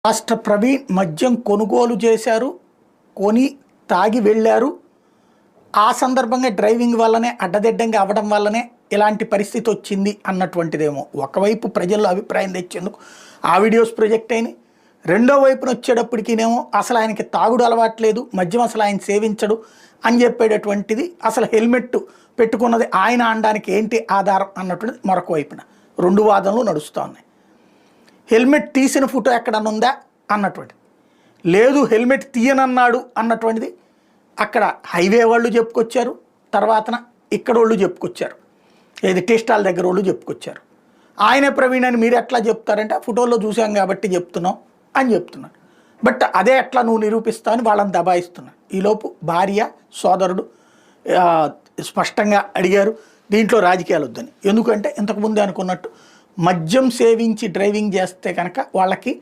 రాష్ట్ర ప్రవీణ్ మద్యం కొనుగోలు చేశారు, కొని తాగి వెళ్ళారు. ఆ సందర్భంగా డ్రైవింగ్ వల్లనే అడ్డదిడ్డంగా అవ్వడం వల్లనే ఇలాంటి పరిస్థితి వచ్చింది అన్నటువంటిదేమో ఒకవైపు ప్రజల్లో అభిప్రాయం తెచ్చేందుకు ఆ వీడియోస్ ప్రొజెక్ట్ అయినాయి. రెండో వైపున వచ్చేటప్పటికినేమో అసలు ఆయనకి తాగుడు అలవాట్లేదు, మద్యం అసలు ఆయన సేవించడు అని చెప్పేటటువంటిది, అసలు హెల్మెట్ పెట్టుకున్నది ఆయన అనడానికి ఏంటి ఆధారం అన్నటువంటిది మరొక వైపున రెండు వాదనలు నడుస్తూ ఉన్నాయి. హెల్మెట్ తీసిన ఫోటో ఎక్కడన్నా ఉందా అన్నటువంటిది, లేదు హెల్మెట్ తీయనన్నాడు అన్నటువంటిది అక్కడ హైవే వాళ్ళు చెప్పుకొచ్చారు, తర్వాతన ఇక్కడ వాళ్ళు చెప్పుకొచ్చారు, ఏది టీస్టాల్ దగ్గర వాళ్ళు చెప్పుకొచ్చారు. ఆయనే ప్రవీణ్ అని మీరు ఎట్లా చెప్తారంటే ఆ ఫోటోలో చూసాం కాబట్టి చెప్తున్నాం అని చెప్తున్నాను. బట్ అదే ఎట్లా నువ్వు నిరూపిస్తావు అని వాళ్ళని దబాయిస్తున్నాను. ఈలోపు భార్య సోదరుడు స్పష్టంగా అడిగారు దీంట్లో రాజకీయాలు వద్దని. ఎందుకంటే ఇంతకుముందే అనుకున్నట్టు మద్యం సేవించి డ్రైవింగ్ చేస్తే కనుక వాళ్ళకి